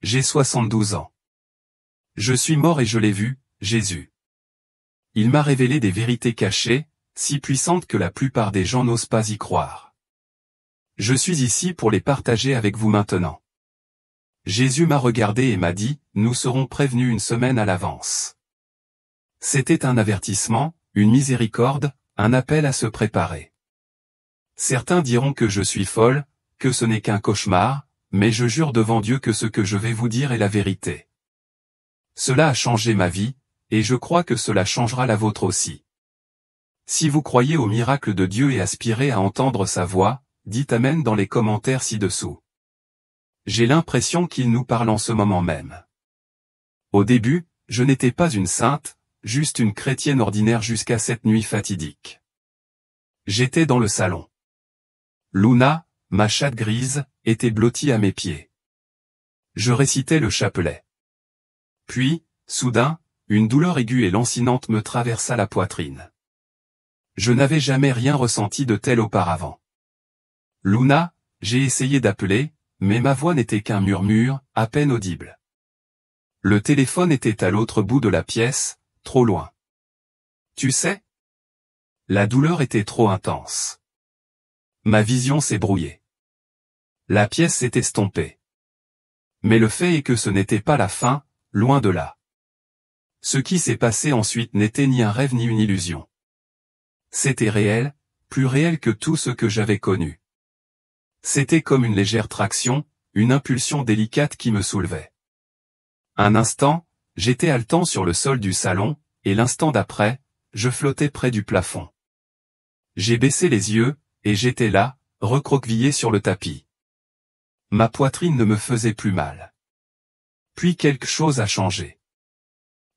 J'ai 72 ans. Je suis mort et je l'ai vu, Jésus. Il m'a révélé des vérités cachées, si puissantes que la plupart des gens n'osent pas y croire. Je suis ici pour les partager avec vous maintenant. Jésus m'a regardé et m'a dit, nous serons prévenus une semaine à l'avance. C'était un avertissement, une miséricorde, un appel à se préparer. Certains diront que je suis folle, que ce n'est qu'un cauchemar, mais je jure devant Dieu que ce que je vais vous dire est la vérité. Cela a changé ma vie, et je crois que cela changera la vôtre aussi. Si vous croyez au miracle de Dieu et aspirez à entendre sa voix, dites Amen dans les commentaires ci-dessous. J'ai l'impression qu'il nous parle en ce moment même. Au début, je n'étais pas une sainte, juste une chrétienne ordinaire jusqu'à cette nuit fatidique. J'étais dans le salon. Luna, ma chatte grise, était blottie à mes pieds. Je récitais le chapelet. Puis, soudain, une douleur aiguë et lancinante me traversa la poitrine. Je n'avais jamais rien ressenti de tel auparavant. Luna, j'ai essayé d'appeler, mais ma voix n'était qu'un murmure, à peine audible. Le téléphone était à l'autre bout de la pièce, trop loin. Tu sais? La douleur était trop intense. Ma vision s'est brouillée. La pièce s'est estompée. Mais le fait est que ce n'était pas la fin, loin de là. Ce qui s'est passé ensuite n'était ni un rêve ni une illusion. C'était réel, plus réel que tout ce que j'avais connu. C'était comme une légère traction, une impulsion délicate qui me soulevait. Un instant, j'étais haletant sur le sol du salon, et l'instant d'après, je flottais près du plafond. J'ai baissé les yeux, et j'étais là, recroquevillé sur le tapis. Ma poitrine ne me faisait plus mal. Puis quelque chose a changé.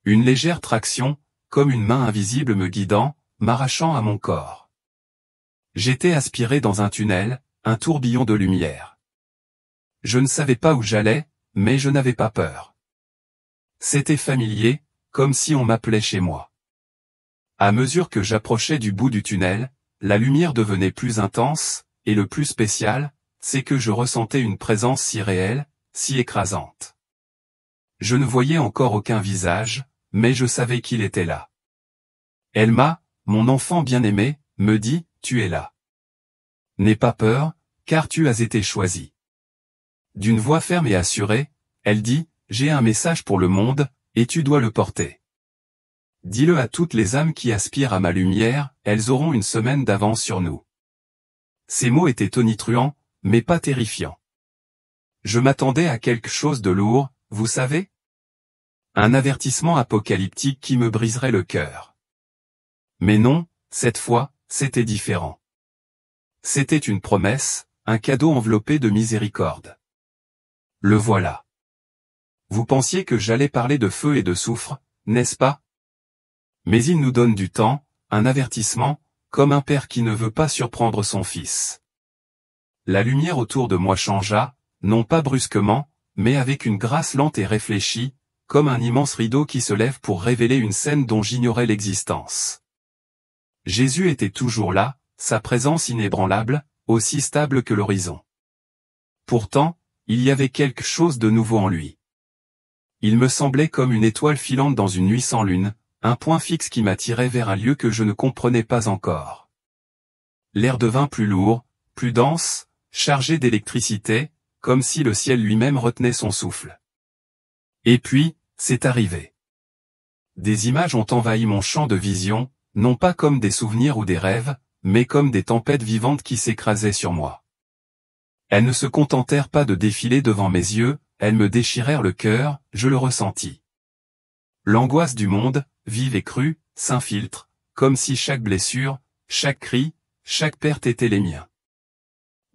Une légère traction, comme une main invisible me guidant, m'arrachant à mon corps. J'étais aspiré dans un tunnel, un tourbillon de lumière. Je ne savais pas où j'allais, mais je n'avais pas peur. C'était familier, comme si on m'appelait chez moi. À mesure que j'approchais du bout du tunnel, la lumière devenait plus intense, et le plus spécial, c'est que je ressentais une présence si réelle, si écrasante. Je ne voyais encore aucun visage, mais je savais qu'il était là. Elma, mon enfant bien-aimé, me dit, tu es là. N'aie pas peur, car tu as été choisi. D'une voix ferme et assurée, elle dit, j'ai un message pour le monde, et tu dois le porter. Dis-le à toutes les âmes qui aspirent à ma lumière, elles auront une semaine d'avance sur nous. Ces mots étaient tonitruants, mais pas terrifiants. Je m'attendais à quelque chose de lourd, vous savez? Un avertissement apocalyptique qui me briserait le cœur. Mais non, cette fois, c'était différent. C'était une promesse, un cadeau enveloppé de miséricorde. Le voilà. Vous pensiez que j'allais parler de feu et de soufre, n'est-ce pas? Mais il nous donne du temps, un avertissement, comme un père qui ne veut pas surprendre son fils. La lumière autour de moi changea, non pas brusquement, mais avec une grâce lente et réfléchie, comme un immense rideau qui se lève pour révéler une scène dont j'ignorais l'existence. Jésus était toujours là, sa présence inébranlable, aussi stable que l'horizon. Pourtant, il y avait quelque chose de nouveau en lui. Il me semblait comme une étoile filante dans une nuit sans lune, un point fixe qui m'attirait vers un lieu que je ne comprenais pas encore. L'air devint plus lourd, plus dense, chargé d'électricité, comme si le ciel lui-même retenait son souffle. Et puis, c'est arrivé. Des images ont envahi mon champ de vision, non pas comme des souvenirs ou des rêves, mais comme des tempêtes vivantes qui s'écrasaient sur moi. Elles ne se contentèrent pas de défiler devant mes yeux, elles me déchirèrent le cœur, je le ressentis. L'angoisse du monde, vive et crue, s'infiltre, comme si chaque blessure, chaque cri, chaque perte était les miens.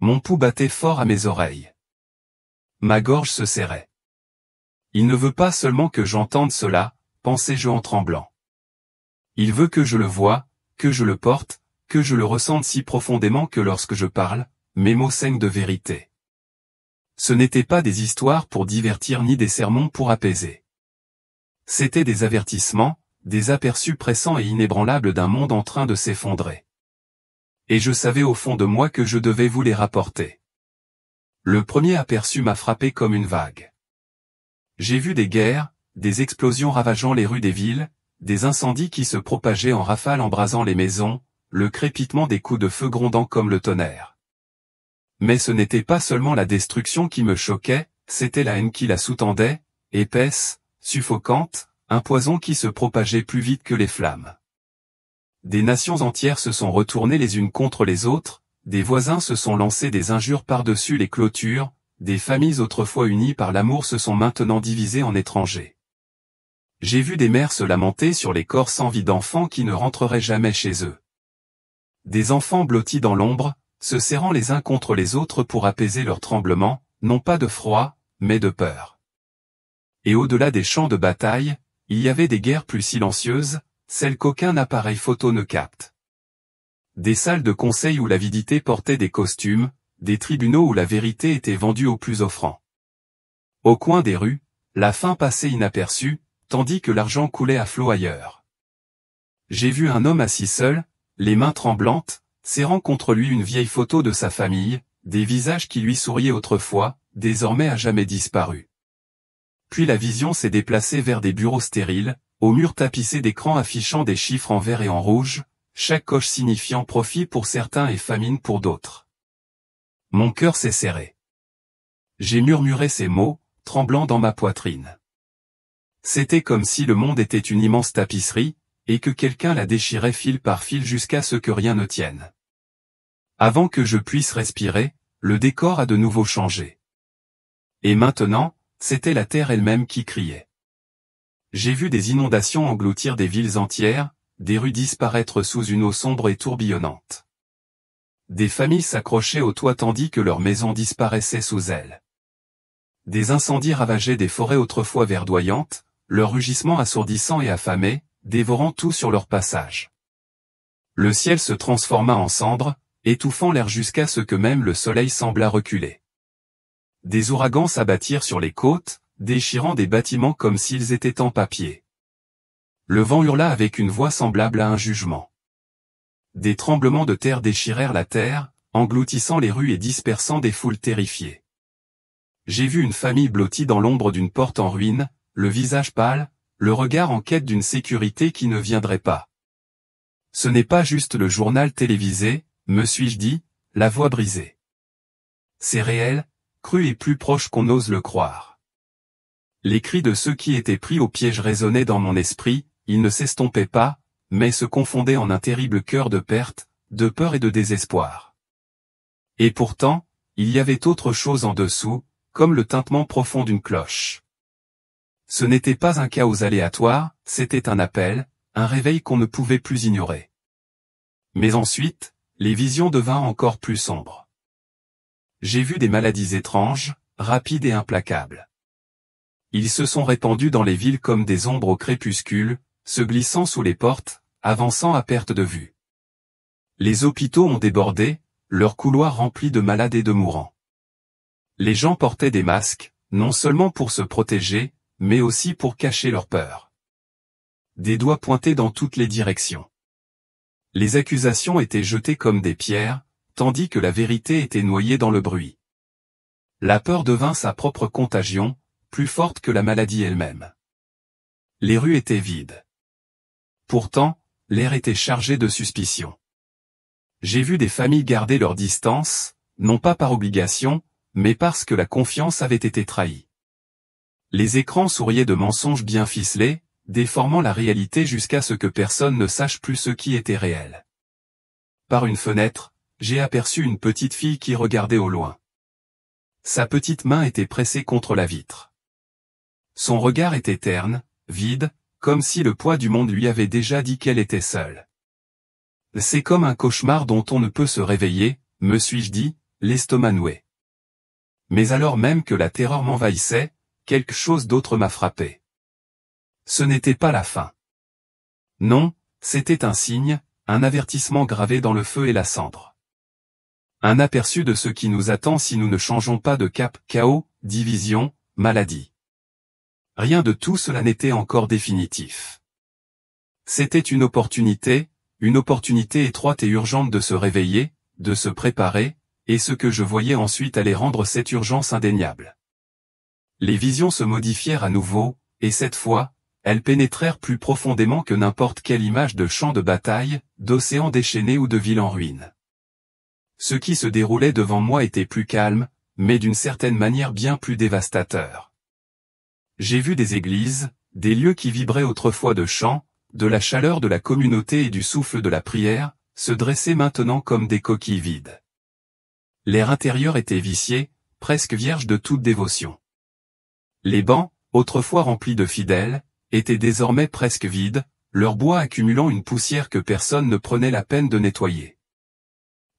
Mon pouls battait fort à mes oreilles. Ma gorge se serrait. Il ne veut pas seulement que j'entende cela, pensais-je en tremblant. Il veut que je le voie, que je le porte, que je le ressente si profondément que lorsque je parle, mes mots saignent de vérité. Ce n'étaient pas des histoires pour divertir ni des sermons pour apaiser. C'étaient des avertissements, des aperçus pressants et inébranlables d'un monde en train de s'effondrer. Et je savais au fond de moi que je devais vous les rapporter. Le premier aperçu m'a frappé comme une vague. J'ai vu des guerres, des explosions ravageant les rues des villes, des incendies qui se propageaient en rafales embrasant les maisons, le crépitement des coups de feu grondant comme le tonnerre. Mais ce n'était pas seulement la destruction qui me choquait, c'était la haine qui la sous-tendait, épaisse, suffocante, un poison qui se propageait plus vite que les flammes. Des nations entières se sont retournées les unes contre les autres, des voisins se sont lancés des injures par-dessus les clôtures, des familles autrefois unies par l'amour se sont maintenant divisées en étrangers. J'ai vu des mères se lamenter sur les corps sans vie d'enfants qui ne rentreraient jamais chez eux. Des enfants blottis dans l'ombre, se serrant les uns contre les autres pour apaiser leurs tremblements, non pas de froid, mais de peur. Et au-delà des champs de bataille, il y avait des guerres plus silencieuses, celles qu'aucun appareil photo ne capte. Des salles de conseil où l'avidité portait des costumes, des tribunaux où la vérité était vendue aux plus offrants. Au coin des rues, la faim passait inaperçue, tandis que l'argent coulait à flot ailleurs. J'ai vu un homme assis seul, les mains tremblantes, serrant contre lui une vieille photo de sa famille, des visages qui lui souriaient autrefois, désormais à jamais disparus. Puis la vision s'est déplacée vers des bureaux stériles, aux murs tapissés d'écrans affichant des chiffres en vert et en rouge, chaque coche signifiant profit pour certains et famine pour d'autres. Mon cœur s'est serré. J'ai murmuré ces mots, tremblant dans ma poitrine. C'était comme si le monde était une immense tapisserie, et que quelqu'un la déchirait fil par fil jusqu'à ce que rien ne tienne. Avant que je puisse respirer, le décor a de nouveau changé. Et maintenant, c'était la terre elle-même qui criait. J'ai vu des inondations engloutir des villes entières, des rues disparaître sous une eau sombre et tourbillonnante. Des familles s'accrochaient au toit tandis que leurs maisons disparaissaient sous elles. Des incendies ravageaient des forêts autrefois verdoyantes, leur rugissement assourdissant et affamé, dévorant tout sur leur passage. Le ciel se transforma en cendres, étouffant l'air jusqu'à ce que même le soleil sembla reculer. Des ouragans s'abattirent sur les côtes, déchirant des bâtiments comme s'ils étaient en papier. Le vent hurla avec une voix semblable à un jugement. Des tremblements de terre déchirèrent la terre, engloutissant les rues et dispersant des foules terrifiées. J'ai vu une famille blottie dans l'ombre d'une porte en ruine, le visage pâle, le regard en quête d'une sécurité qui ne viendrait pas. Ce n'est pas juste le journal télévisé, me suis-je dit, la voix brisée. C'est réel, cru et plus proche qu'on n'ose le croire. Les cris de ceux qui étaient pris au piège résonnaient dans mon esprit, ils ne s'estompaient pas, mais se confondaient en un terrible chœur de perte, de peur et de désespoir. Et pourtant, il y avait autre chose en dessous, comme le tintement profond d'une cloche. Ce n'était pas un chaos aléatoire, c'était un appel, un réveil qu'on ne pouvait plus ignorer. Mais ensuite, les visions devinrent encore plus sombres. J'ai vu des maladies étranges, rapides et implacables. Ils se sont répandus dans les villes comme des ombres au crépuscule, se glissant sous les portes, avançant à perte de vue. Les hôpitaux ont débordé, leurs couloirs remplis de malades et de mourants. Les gens portaient des masques, non seulement pour se protéger, mais aussi pour cacher leur peur. Des doigts pointés dans toutes les directions. Les accusations étaient jetées comme des pierres, tandis que la vérité était noyée dans le bruit. La peur devint sa propre contagion, plus forte que la maladie elle-même. Les rues étaient vides. Pourtant, l'air était chargé de suspicion. J'ai vu des familles garder leur distance, non pas par obligation, mais parce que la confiance avait été trahie. Les écrans souriaient de mensonges bien ficelés, déformant la réalité jusqu'à ce que personne ne sache plus ce qui était réel. Par une fenêtre, j'ai aperçu une petite fille qui regardait au loin. Sa petite main était pressée contre la vitre. Son regard était terne, vide, comme si le poids du monde lui avait déjà dit qu'elle était seule. C'est comme un cauchemar dont on ne peut se réveiller, me suis-je dit, l'estomac noué. Mais alors même que la terreur m'envahissait, quelque chose d'autre m'a frappé. Ce n'était pas la fin. Non, c'était un signe, un avertissement gravé dans le feu et la cendre. Un aperçu de ce qui nous attend si nous ne changeons pas de cap, chaos, division, maladie. Rien de tout cela n'était encore définitif. C'était une opportunité étroite et urgente de se réveiller, de se préparer, et ce que je voyais ensuite allait rendre cette urgence indéniable. Les visions se modifièrent à nouveau, et cette fois, elles pénétrèrent plus profondément que n'importe quelle image de champ de bataille, d'océan déchaîné ou de ville en ruine. Ce qui se déroulait devant moi était plus calme, mais d'une certaine manière bien plus dévastateur. J'ai vu des églises, des lieux qui vibraient autrefois de chants, de la chaleur de la communauté et du souffle de la prière, se dresser maintenant comme des coquilles vides. L'air intérieur était vicié, presque vierge de toute dévotion. Les bancs, autrefois remplis de fidèles, étaient désormais presque vides, leur bois accumulant une poussière que personne ne prenait la peine de nettoyer.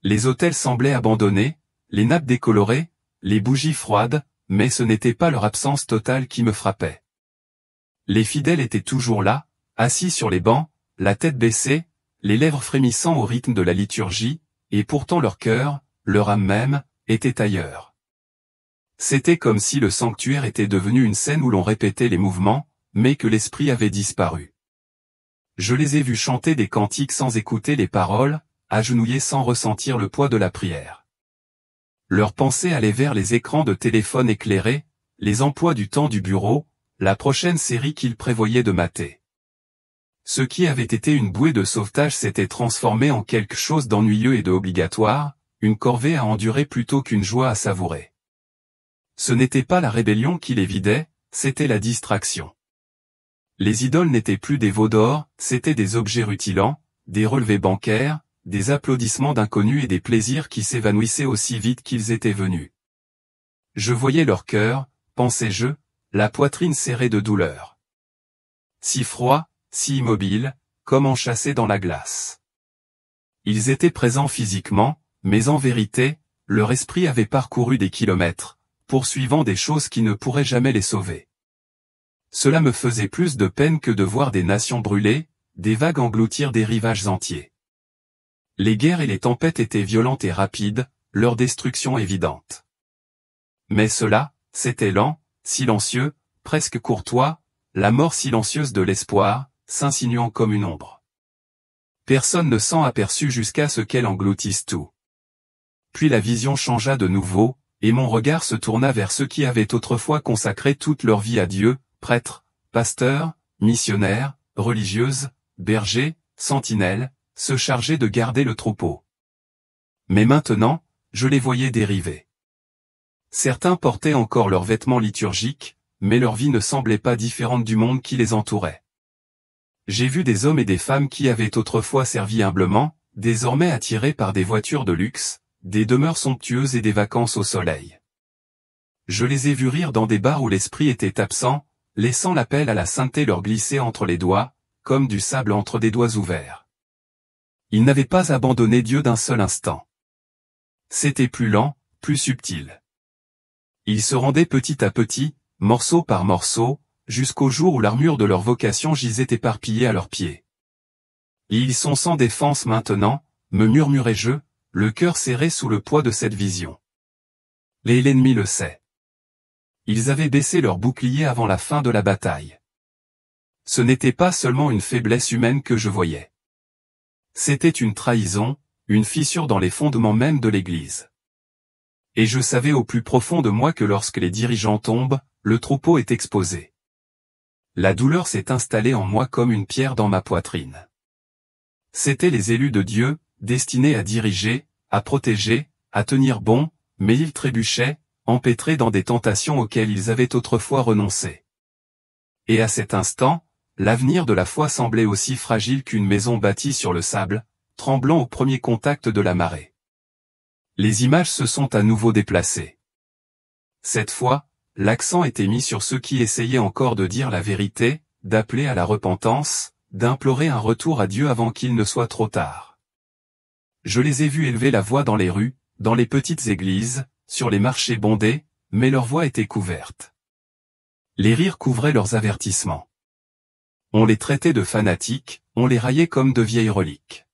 Les autels semblaient abandonnés, les nappes décolorées, les bougies froides, mais ce n'était pas leur absence totale qui me frappait. Les fidèles étaient toujours là, assis sur les bancs, la tête baissée, les lèvres frémissant au rythme de la liturgie, et pourtant leur cœur, leur âme même, était ailleurs. C'était comme si le sanctuaire était devenu une scène où l'on répétait les mouvements, mais que l'esprit avait disparu. Je les ai vus chanter des cantiques sans écouter les paroles, agenouillés sans ressentir le poids de la prière. Leurs pensées allaient vers les écrans de téléphone éclairés, les emplois du temps du bureau, la prochaine série qu'ils prévoyaient de mater. Ce qui avait été une bouée de sauvetage s'était transformé en quelque chose d'ennuyeux et de obligatoire, une corvée à endurer plutôt qu'une joie à savourer. Ce n'était pas la rébellion qui les vidait, c'était la distraction. Les idoles n'étaient plus des veaux d'or, c'étaient des objets rutilants, des relevés bancaires, des applaudissements d'inconnus et des plaisirs qui s'évanouissaient aussi vite qu'ils étaient venus. Je voyais leur cœur, pensais-je, la poitrine serrée de douleur. Si froid, si immobile, comme enchâssés dans la glace. Ils étaient présents physiquement, mais en vérité, leur esprit avait parcouru des kilomètres, poursuivant des choses qui ne pourraient jamais les sauver. Cela me faisait plus de peine que de voir des nations brûler, des vagues engloutir des rivages entiers. Les guerres et les tempêtes étaient violentes et rapides, leur destruction évidente. Mais cela, c'était lent, silencieux, presque courtois, la mort silencieuse de l'espoir, s'insinuant comme une ombre. Personne ne s'en aperçut jusqu'à ce qu'elle engloutisse tout. Puis la vision changea de nouveau, et mon regard se tourna vers ceux qui avaient autrefois consacré toute leur vie à Dieu, prêtres, pasteurs, missionnaires, religieuses, bergers, sentinelles, se chargeaient de garder le troupeau. Mais maintenant, je les voyais dériver. Certains portaient encore leurs vêtements liturgiques, mais leur vie ne semblait pas différente du monde qui les entourait. J'ai vu des hommes et des femmes qui avaient autrefois servi humblement, désormais attirés par des voitures de luxe, des demeures somptueuses et des vacances au soleil. Je les ai vus rire dans des bars où l'esprit était absent, laissant l'appel à la sainteté leur glisser entre les doigts, comme du sable entre des doigts ouverts. Ils n'avaient pas abandonné Dieu d'un seul instant. C'était plus lent, plus subtil. Ils se rendaient petit à petit, morceau par morceau, jusqu'au jour où l'armure de leur vocation gisait éparpillée à leurs pieds. Et ils sont sans défense maintenant, me murmurai-je, le cœur serré sous le poids de cette vision. Et l'ennemi le sait. Ils avaient baissé leur bouclier avant la fin de la bataille. Ce n'était pas seulement une faiblesse humaine que je voyais. C'était une trahison, une fissure dans les fondements même de l'Église. Et je savais au plus profond de moi que lorsque les dirigeants tombent, le troupeau est exposé. La douleur s'est installée en moi comme une pierre dans ma poitrine. C'étaient les élus de Dieu, destinés à diriger, à protéger, à tenir bon, mais ils trébuchaient, empêtrés dans des tentations auxquelles ils avaient autrefois renoncé. Et à cet instant, l'avenir de la foi semblait aussi fragile qu'une maison bâtie sur le sable, tremblant au premier contact de la marée. Les images se sont à nouveau déplacées. Cette fois, l'accent était mis sur ceux qui essayaient encore de dire la vérité, d'appeler à la repentance, d'implorer un retour à Dieu avant qu'il ne soit trop tard. Je les ai vus élever la voix dans les rues, dans les petites églises, sur les marchés bondés, mais leur voix était couverte. Les rires couvraient leurs avertissements. On les traitait de fanatiques, on les raillait comme de vieilles reliques.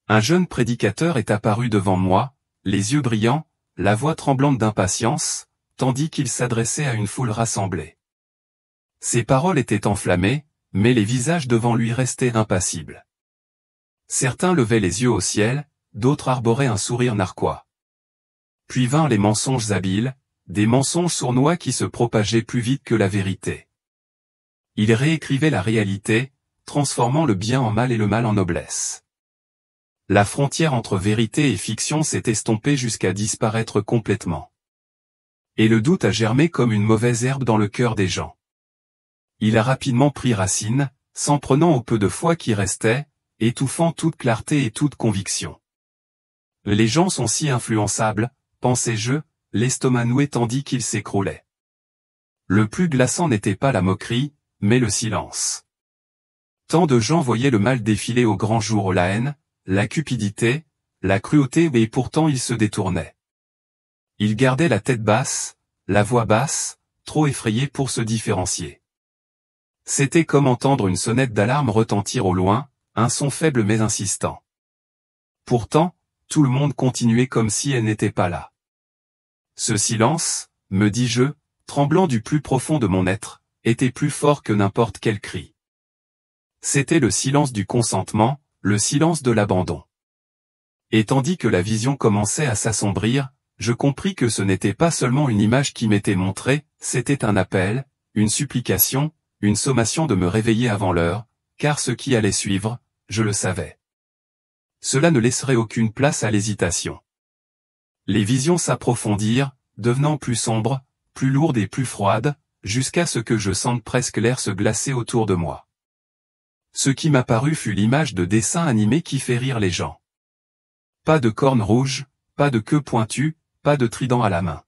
Un jeune prédicateur est apparu devant moi, les yeux brillants, la voix tremblante d'impatience, tandis qu'il s'adressait à une foule rassemblée. Ses paroles étaient enflammées, mais les visages devant lui restaient impassibles. Certains levaient les yeux au ciel, d'autres arboraient un sourire narquois. Puis vinrent les mensonges habiles, des mensonges sournois qui se propageaient plus vite que la vérité. Il réécrivait la réalité, transformant le bien en mal et le mal en noblesse. La frontière entre vérité et fiction s'est estompée jusqu'à disparaître complètement. Et le doute a germé comme une mauvaise herbe dans le cœur des gens. Il a rapidement pris racine, s'en prenant au peu de foi qui restait, étouffant toute clarté et toute conviction. Les gens sont si influençables, pensais-je, l'estomac noué tandis qu'ils s'écroulaient. Le plus glaçant n'était pas la moquerie, mais le silence. Tant de gens voyaient le mal défiler au grand jour, la haine, la cupidité, la cruauté, et pourtant ils se détournaient. Ils gardaient la tête basse, la voix basse, trop effrayés pour se différencier. C'était comme entendre une sonnette d'alarme retentir au loin, un son faible mais insistant. Pourtant, tout le monde continuait comme si elle n'était pas là. Ce silence, me dis-je, tremblant du plus profond de mon être, était plus fort que n'importe quel cri. C'était le silence du consentement, le silence de l'abandon. Et tandis que la vision commençait à s'assombrir, je compris que ce n'était pas seulement une image qui m'était montrée, c'était un appel, une supplication, une sommation de me réveiller avant l'heure, car ce qui allait suivre, je le savais. Cela ne laisserait aucune place à l'hésitation. Les visions s'approfondirent, devenant plus sombres, plus lourdes et plus froides, jusqu'à ce que je sente presque l'air se glacer autour de moi. Ce qui m'apparut fut l'image de dessin animé qui fait rire les gens. Pas de cornes rouges, pas de queue pointue, pas de trident à la main.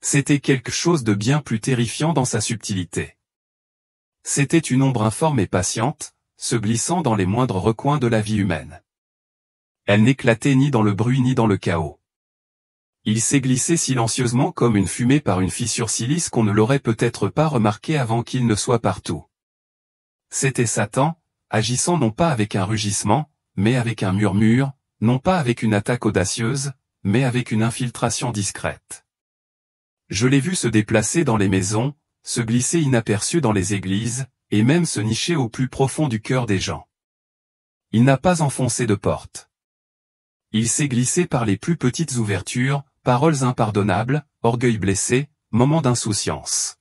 C'était quelque chose de bien plus terrifiant dans sa subtilité. C'était une ombre informe et patiente, se glissant dans les moindres recoins de la vie humaine. Elle n'éclatait ni dans le bruit ni dans le chaos. Il s'est glissé silencieusement comme une fumée par une fissure si lisse qu'on ne l'aurait peut-être pas remarqué avant qu'il ne soit partout. C'était Satan, agissant non pas avec un rugissement, mais avec un murmure, non pas avec une attaque audacieuse, mais avec une infiltration discrète. Je l'ai vu se déplacer dans les maisons, se glisser inaperçu dans les églises, et même se nicher au plus profond du cœur des gens. Il n'a pas enfoncé de porte. Il s'est glissé par les plus petites ouvertures, paroles impardonnables, orgueil blessé, moments d'insouciance.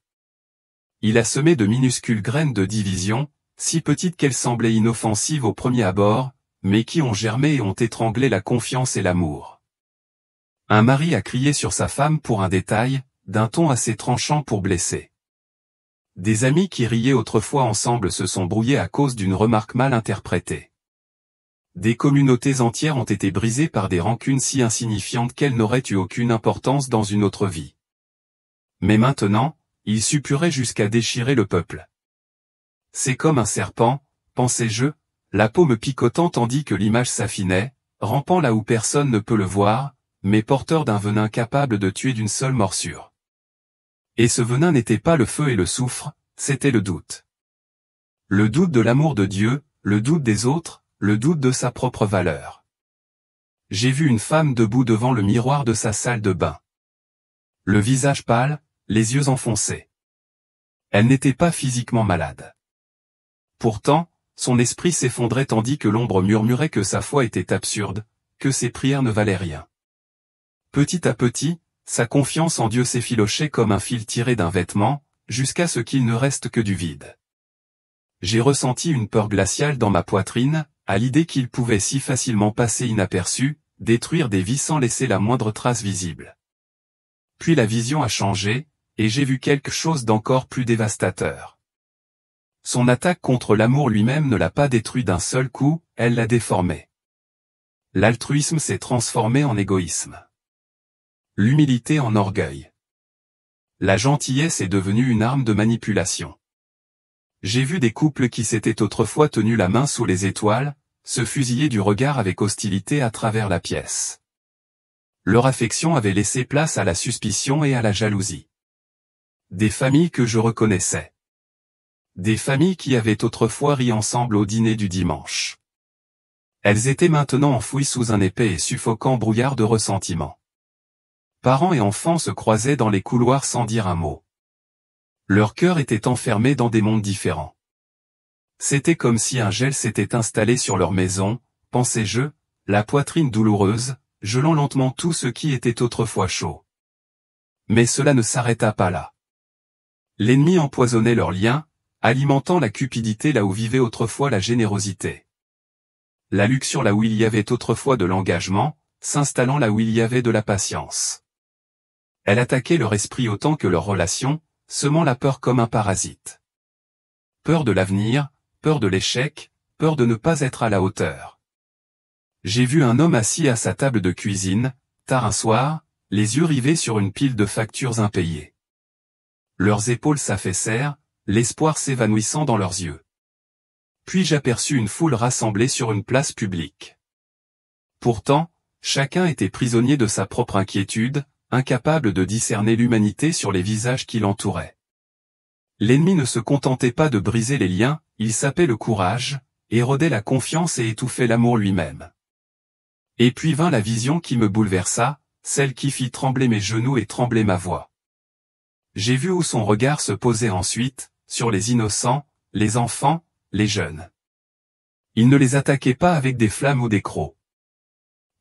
Il a semé de minuscules graines de division, si petites qu'elles semblaient inoffensives au premier abord, mais qui ont germé et ont étranglé la confiance et l'amour. Un mari a crié sur sa femme pour un détail, d'un ton assez tranchant pour blesser. Des amis qui riaient autrefois ensemble se sont brouillés à cause d'une remarque mal interprétée. Des communautés entières ont été brisées par des rancunes si insignifiantes qu'elles n'auraient eu aucune importance dans une autre vie. Mais maintenant, il suppurait jusqu'à déchirer le peuple. C'est comme un serpent, pensais-je, la peau me picotant tandis que l'image s'affinait, rampant là où personne ne peut le voir, mais porteur d'un venin capable de tuer d'une seule morsure. Et ce venin n'était pas le feu et le soufre, c'était le doute. Le doute de l'amour de Dieu, le doute des autres, le doute de sa propre valeur. J'ai vu une femme debout devant le miroir de sa salle de bain. Le visage pâle, les yeux enfoncés. Elle n'était pas physiquement malade. Pourtant, son esprit s'effondrait tandis que l'ombre murmurait que sa foi était absurde, que ses prières ne valaient rien. Petit à petit, sa confiance en Dieu s'effilochait comme un fil tiré d'un vêtement, jusqu'à ce qu'il ne reste que du vide. J'ai ressenti une peur glaciale dans ma poitrine, à l'idée qu'il pouvait si facilement passer inaperçu, détruire des vies sans laisser la moindre trace visible. Puis la vision a changé, et j'ai vu quelque chose d'encore plus dévastateur. Son attaque contre l'amour lui-même ne l'a pas détruit d'un seul coup, elle l'a déformé. L'altruisme s'est transformé en égoïsme. L'humilité en orgueil. La gentillesse est devenue une arme de manipulation. J'ai vu des couples qui s'étaient autrefois tenus la main sous les étoiles, se fusiller du regard avec hostilité à travers la pièce. Leur affection avait laissé place à la suspicion et à la jalousie. Des familles que je reconnaissais. Des familles qui avaient autrefois ri ensemble au dîner du dimanche. Elles étaient maintenant enfouies sous un épais et suffocant brouillard de ressentiment. Parents et enfants se croisaient dans les couloirs sans dire un mot. Leur cœur était enfermé dans des mondes différents. C'était comme si un gel s'était installé sur leur maison, pensais-je, la poitrine douloureuse, gelant lentement tout ce qui était autrefois chaud. Mais cela ne s'arrêta pas là. L'ennemi empoisonnait leurs liens, alimentant la cupidité là où vivait autrefois la générosité. La luxure là où il y avait autrefois de l'engagement, s'installant là où il y avait de la patience. Elle attaquait leur esprit autant que leurs relations, semant la peur comme un parasite. Peur de l'avenir, peur de l'échec, peur de ne pas être à la hauteur. J'ai vu un homme assis à sa table de cuisine, tard un soir, les yeux rivés sur une pile de factures impayées. Leurs épaules s'affaissèrent, l'espoir s'évanouissant dans leurs yeux. Puis j'aperçus une foule rassemblée sur une place publique. Pourtant, chacun était prisonnier de sa propre inquiétude, incapable de discerner l'humanité sur les visages qui l'entouraient. L'ennemi ne se contentait pas de briser les liens, il sapait le courage, érodait la confiance et étouffait l'amour lui-même. Et puis vint la vision qui me bouleversa, celle qui fit trembler mes genoux et trembler ma voix. J'ai vu où son regard se posait ensuite, sur les innocents, les enfants, les jeunes. Il ne les attaquait pas avec des flammes ou des crocs.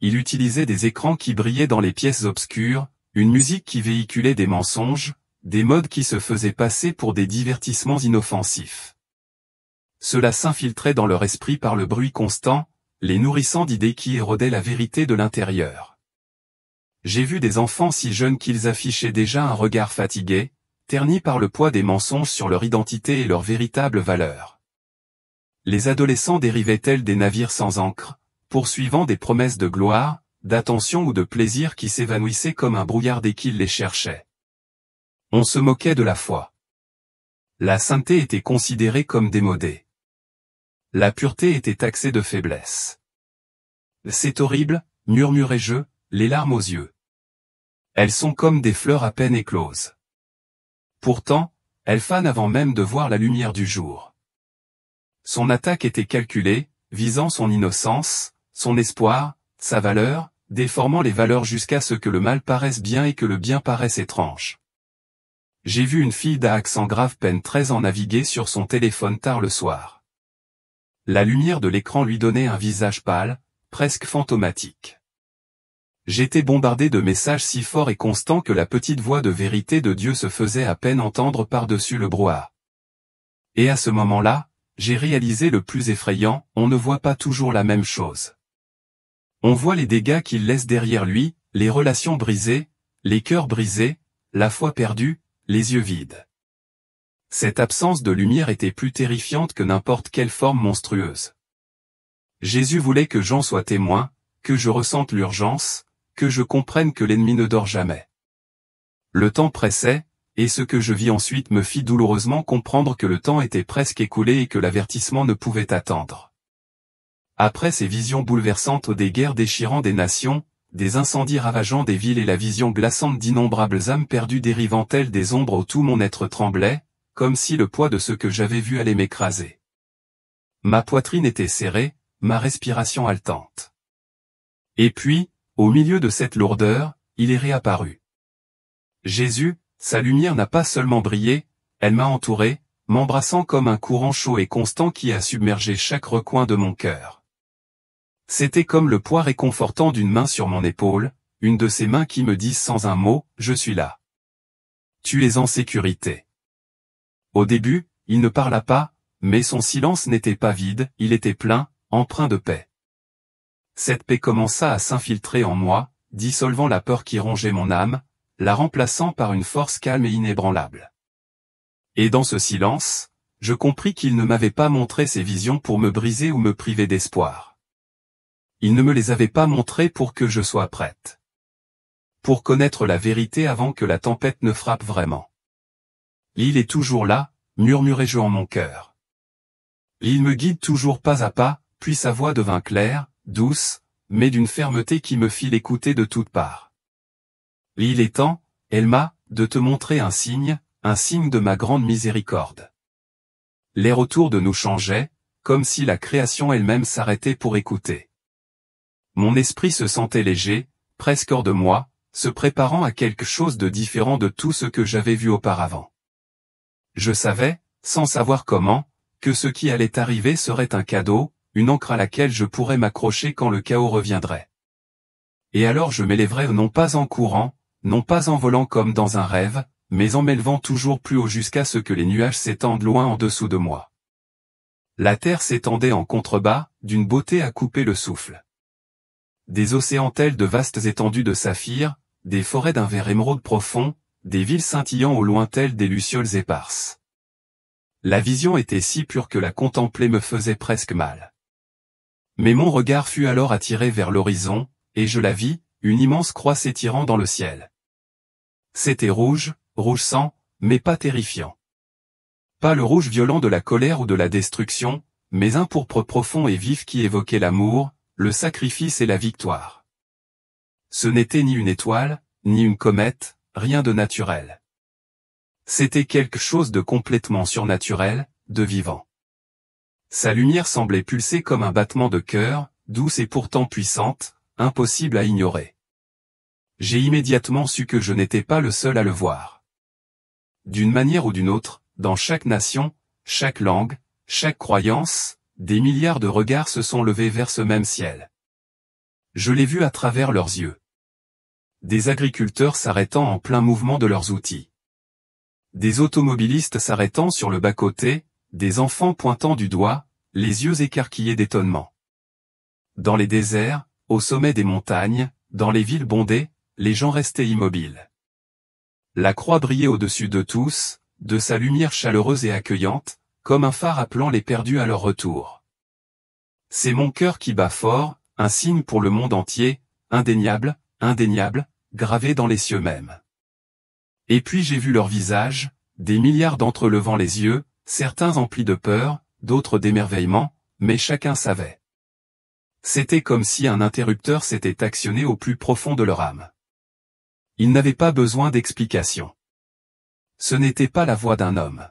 Il utilisait des écrans qui brillaient dans les pièces obscures, une musique qui véhiculait des mensonges, des modes qui se faisaient passer pour des divertissements inoffensifs. Cela s'infiltrait dans leur esprit par le bruit constant, les nourrissant d'idées qui érodaient la vérité de l'intérieur. J'ai vu des enfants si jeunes qu'ils affichaient déjà un regard fatigué, terni par le poids des mensonges sur leur identité et leur véritable valeur. Les adolescents dérivaient tels des navires sans ancre, poursuivant des promesses de gloire, d'attention ou de plaisir qui s'évanouissaient comme un brouillard dès qu'ils les cherchaient. On se moquait de la foi. La sainteté était considérée comme démodée. La pureté était taxée de faiblesse. C'est horrible, murmurai-je, les larmes aux yeux. Elles sont comme des fleurs à peine écloses. Pourtant, elles fanent avant même de voir la lumière du jour. Son attaque était calculée, visant son innocence, son espoir, sa valeur, déformant les valeurs jusqu'à ce que le mal paraisse bien et que le bien paraisse étrange. J'ai vu une fille d'accent grave peine 13 ans naviguer sur son téléphone tard le soir. La lumière de l'écran lui donnait un visage pâle, presque fantomatique. J'étais bombardé de messages si forts et constants que la petite voix de vérité de Dieu se faisait à peine entendre par-dessus le brouhaha. Et à ce moment-là, j'ai réalisé le plus effrayant, on ne voit pas toujours la même chose. On voit les dégâts qu'il laisse derrière lui, les relations brisées, les cœurs brisés, la foi perdue, les yeux vides. Cette absence de lumière était plus terrifiante que n'importe quelle forme monstrueuse. Jésus voulait que j'en sois témoin, que je ressente l'urgence, que je comprenne que l'ennemi ne dort jamais. Le temps pressait, et ce que je vis ensuite me fit douloureusement comprendre que le temps était presque écoulé et que l'avertissement ne pouvait attendre. Après ces visions bouleversantes des guerres déchirant des nations, des incendies ravageant des villes et la vision glaçante d'innombrables âmes perdues dérivant telles des ombres où tout mon être tremblait, comme si le poids de ce que j'avais vu allait m'écraser. Ma poitrine était serrée, ma respiration haletante. Et puis, au milieu de cette lourdeur, il est réapparu. Jésus, sa lumière n'a pas seulement brillé, elle m'a entouré, m'embrassant comme un courant chaud et constant qui a submergé chaque recoin de mon cœur. C'était comme le poids réconfortant d'une main sur mon épaule, une de ces mains qui me disent sans un mot, je suis là. Tu es en sécurité. Au début, il ne parla pas, mais son silence n'était pas vide, il était plein, empreint de paix. Cette paix commença à s'infiltrer en moi, dissolvant la peur qui rongeait mon âme, la remplaçant par une force calme et inébranlable. Et dans ce silence, je compris qu'il ne m'avait pas montré ses visions pour me briser ou me priver d'espoir. Il ne me les avait pas montrées pour que je sois prête. Pour connaître la vérité avant que la tempête ne frappe vraiment. Il est toujours là, murmurai-je en mon cœur. Il me guide toujours pas à pas, puis sa voix devint claire, douce, mais d'une fermeté qui me fit l'écouter de toutes parts. Il est temps, Elma, de te montrer un signe de ma grande miséricorde. L'air autour de nous changeait, comme si la création elle-même s'arrêtait pour écouter. Mon esprit se sentait léger, presque hors de moi, se préparant à quelque chose de différent de tout ce que j'avais vu auparavant. Je savais, sans savoir comment, que ce qui allait arriver serait un cadeau, une ancre à laquelle je pourrais m'accrocher quand le chaos reviendrait. Et alors je m'élèverais non pas en courant, non pas en volant comme dans un rêve, mais en m'élevant toujours plus haut jusqu'à ce que les nuages s'étendent loin en dessous de moi. La terre s'étendait en contrebas, d'une beauté à couper le souffle. Des océans tels de vastes étendues de saphir, des forêts d'un vert émeraude profond, des villes scintillant au loin telles des lucioles éparses. La vision était si pure que la contempler me faisait presque mal. Mais mon regard fut alors attiré vers l'horizon, et je la vis, une immense croix s'étirant dans le ciel. C'était rouge, rouge sang, mais pas terrifiant. Pas le rouge violent de la colère ou de la destruction, mais un pourpre profond et vif qui évoquait l'amour, le sacrifice et la victoire. Ce n'était ni une étoile, ni une comète, rien de naturel. C'était quelque chose de complètement surnaturel, de vivant. Sa lumière semblait pulser comme un battement de cœur, douce et pourtant puissante, impossible à ignorer. J'ai immédiatement su que je n'étais pas le seul à le voir. D'une manière ou d'une autre, dans chaque nation, chaque langue, chaque croyance, des milliards de regards se sont levés vers ce même ciel. Je l'ai vu à travers leurs yeux. Des agriculteurs s'arrêtant en plein mouvement de leurs outils. Des automobilistes s'arrêtant sur le bas-côté, des enfants pointant du doigt, les yeux écarquillés d'étonnement. Dans les déserts, au sommet des montagnes, dans les villes bondées, les gens restaient immobiles. La croix brillait au-dessus de tous, de sa lumière chaleureuse et accueillante, comme un phare appelant les perdus à leur retour. C'est mon cœur qui bat fort, un signe pour le monde entier, indéniable, indéniable, gravé dans les cieux mêmes. Et puis j'ai vu leurs visages, des milliards d'entre eux levant les yeux, certains emplis de peur, d'autres d'émerveillement, mais chacun savait. C'était comme si un interrupteur s'était actionné au plus profond de leur âme. Ils n'avaient pas besoin d'explication. Ce n'était pas la voix d'un homme.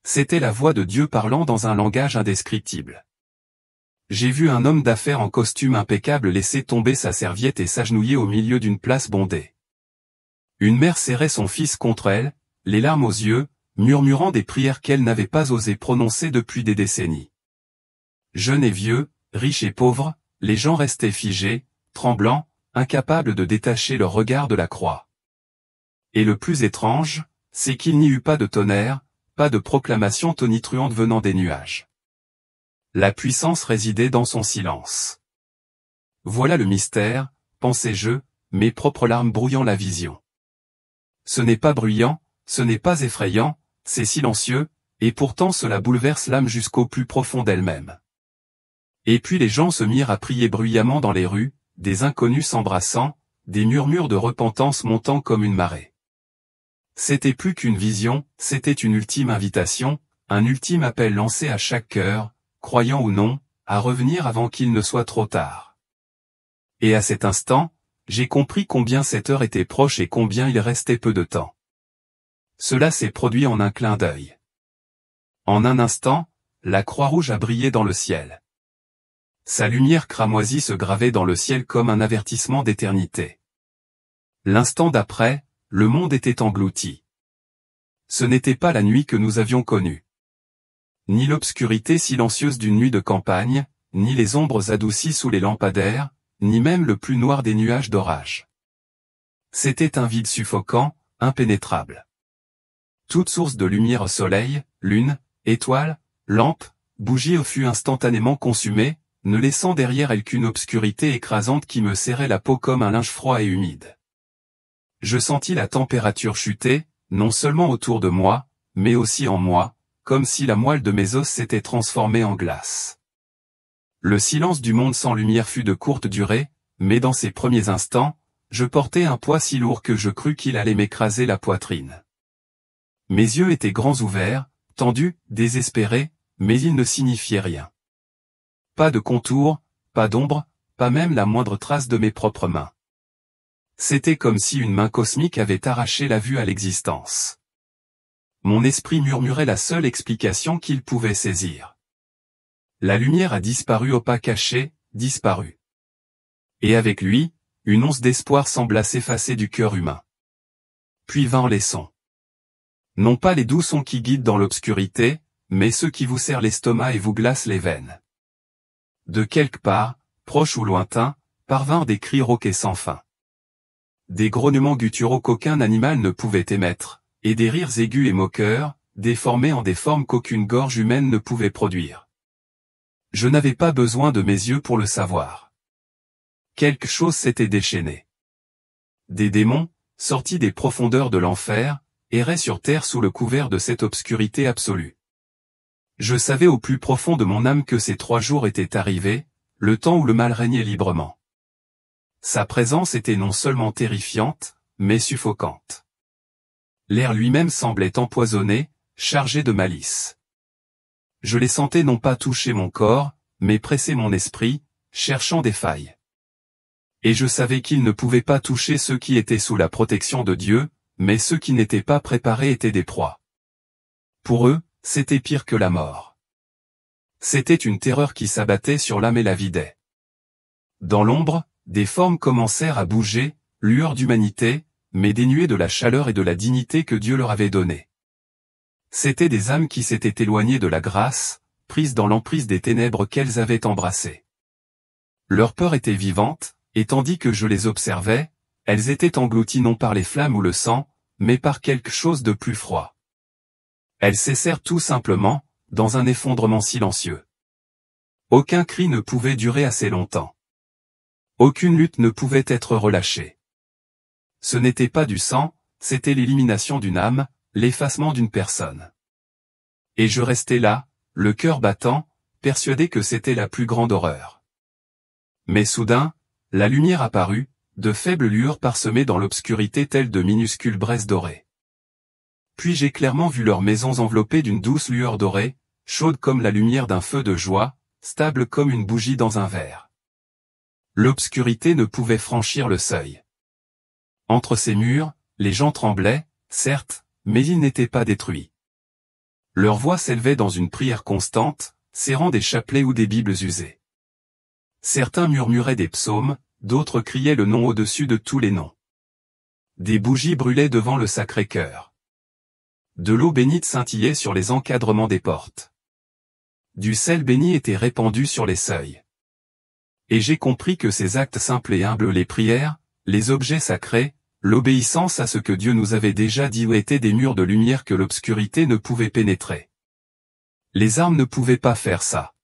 C'était la voix de Dieu parlant dans un langage indescriptible. J'ai vu un homme d'affaires en costume impeccable laisser tomber sa serviette et s'agenouiller au milieu d'une place bondée. Une mère serrait son fils contre elle, les larmes aux yeux, murmurant des prières qu'elle n'avait pas osé prononcer depuis des décennies. Jeunes et vieux, riches et pauvres, les gens restaient figés, tremblants, incapables de détacher leur regard de la croix. Et le plus étrange, c'est qu'il n'y eut pas de tonnerre, pas de proclamation tonitruante venant des nuages. La puissance résidait dans son silence. Voilà le mystère, pensais-je, mes propres larmes brouillant la vision. Ce n'est pas bruyant, ce n'est pas effrayant, c'est silencieux, et pourtant cela bouleverse l'âme jusqu'au plus profond d'elle-même. Et puis les gens se mirent à prier bruyamment dans les rues, des inconnus s'embrassant, des murmures de repentance montant comme une marée. C'était plus qu'une vision, c'était une ultime invitation, un ultime appel lancé à chaque cœur, croyant ou non, à revenir avant qu'il ne soit trop tard. Et à cet instant, j'ai compris combien cette heure était proche et combien il restait peu de temps. Cela s'est produit en un clin d'œil. En un instant, la Croix-Rouge a brillé dans le ciel. Sa lumière cramoisie se gravait dans le ciel comme un avertissement d'éternité. L'instant d'après, le monde était englouti. Ce n'était pas la nuit que nous avions connue. Ni l'obscurité silencieuse d'une nuit de campagne, ni les ombres adoucies sous les lampadaires, ni même le plus noir des nuages d'orage. C'était un vide suffocant, impénétrable. Toute source de lumière soleil, lune, étoile, lampe, bougie fut instantanément consumée, ne laissant derrière elle qu'une obscurité écrasante qui me serrait la peau comme un linge froid et humide. Je sentis la température chuter, non seulement autour de moi, mais aussi en moi, comme si la moelle de mes os s'était transformée en glace. Le silence du monde sans lumière fut de courte durée, mais dans ces premiers instants, je portais un poids si lourd que je crus qu'il allait m'écraser la poitrine. Mes yeux étaient grands ouverts, tendus, désespérés, mais ils ne signifiaient rien. Pas de contour, pas d'ombre, pas même la moindre trace de mes propres mains. C'était comme si une main cosmique avait arraché la vue à l'existence. Mon esprit murmurait la seule explication qu'il pouvait saisir. La lumière a disparu au pas caché, disparu. Et avec lui, une once d'espoir sembla s'effacer du cœur humain. Puis vinrent les sons. Non pas les doux sons qui guident dans l'obscurité, mais ceux qui vous serrent l'estomac et vous glacent les veines. De quelque part, proche ou lointain, parvinrent des cris rauques et sans fin. des grognements gutturaux qu'aucun animal ne pouvait émettre, et des rires aigus et moqueurs, déformés en des formes qu'aucune gorge humaine ne pouvait produire. Je n'avais pas besoin de mes yeux pour le savoir. Quelque chose s'était déchaîné. Des démons, sortis des profondeurs de l'enfer, erraient sur terre sous le couvert de cette obscurité absolue. Je savais au plus profond de mon âme que ces 3 jours étaient arrivés, le temps où le mal régnait librement. Sa présence était non seulement terrifiante, mais suffocante. L'air lui-même semblait empoisonné, chargé de malice. Je les sentais non pas toucher mon corps, mais presser mon esprit, cherchant des failles. Et je savais qu'ils ne pouvaient pas toucher ceux qui étaient sous la protection de Dieu, mais ceux qui n'étaient pas préparés étaient des proies. Pour eux, c'était pire que la mort. C'était une terreur qui s'abattait sur l'âme et la vidait. Dans l'ombre, des formes commencèrent à bouger, lueurs d'humanité, mais dénuées de la chaleur et de la dignité que Dieu leur avait donnée. C'étaient des âmes qui s'étaient éloignées de la grâce, prises dans l'emprise des ténèbres qu'elles avaient embrassées. Leur peur était vivante, et tandis que je les observais, elles étaient englouties non par les flammes ou le sang, mais par quelque chose de plus froid. Elles cessèrent tout simplement, dans un effondrement silencieux. Aucun cri ne pouvait durer assez longtemps. Aucune lutte ne pouvait être relâchée. Ce n'était pas du sang, c'était l'élimination d'une âme, l'effacement d'une personne. Et je restais là, le cœur battant, persuadé que c'était la plus grande horreur. Mais soudain, la lumière apparut, de faibles lueurs parsemées dans l'obscurité telles de minuscules braises dorées. Puis j'ai clairement vu leurs maisons enveloppées d'une douce lueur dorée, chaude comme la lumière d'un feu de joie, stable comme une bougie dans un verre. L'obscurité ne pouvait franchir le seuil. Entre ces murs, les gens tremblaient, certes, mais ils n'étaient pas détruits. Leur voix s'élevait dans une prière constante, serrant des chapelets ou des bibles usées. Certains murmuraient des psaumes, d'autres criaient le nom au-dessus de tous les noms. Des bougies brûlaient devant le Sacré-Cœur. De l'eau bénite scintillait sur les encadrements des portes. Du sel béni était répandu sur les seuils. Et j'ai compris que ces actes simples et humbles, les prières, les objets sacrés, l'obéissance à ce que Dieu nous avait déjà dit étaient des murs de lumière que l'obscurité ne pouvait pénétrer. Les armes ne pouvaient pas faire ça.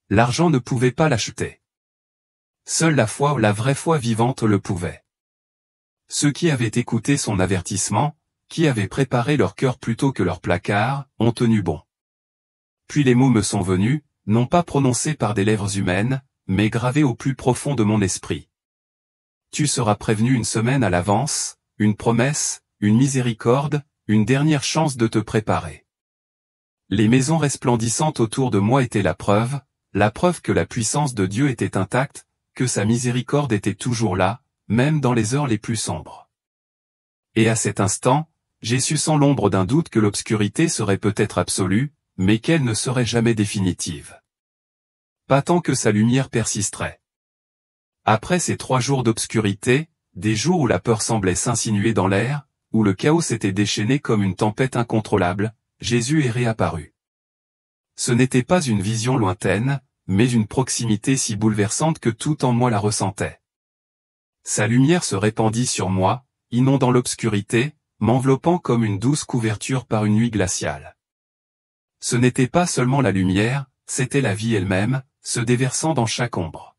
L'argent ne pouvait pas l'acheter. Seule la foi, la vraie foi vivante le pouvait. Ceux qui avaient écouté son avertissement, qui avaient préparé leur cœur plutôt que leur placard, ont tenu bon. Puis les mots me sont venus, non pas prononcés par des lèvres humaines, mais gravés au plus profond de mon esprit. Tu seras prévenu une semaine à l'avance, une promesse, une miséricorde, une dernière chance de te préparer. Les maisons resplendissantes autour de moi étaient la preuve que la puissance de Dieu était intacte, que sa miséricorde était toujours là, même dans les heures les plus sombres. Et à cet instant, j'ai su sans l'ombre d'un doute que l'obscurité serait peut-être absolue, mais qu'elle ne serait jamais définitive. Pas tant que sa lumière persisterait. Après ces 3 jours d'obscurité, des jours où la peur semblait s'insinuer dans l'air, où le chaos s'était déchaîné comme une tempête incontrôlable, Jésus est réapparu. Ce n'était pas une vision lointaine, mais une proximité si bouleversante que tout en moi la ressentait. Sa lumière se répandit sur moi, inondant l'obscurité, m'enveloppant comme une douce couverture par une nuit glaciale. Ce n'était pas seulement la lumière, c'était la vie elle-même, se déversant dans chaque ombre.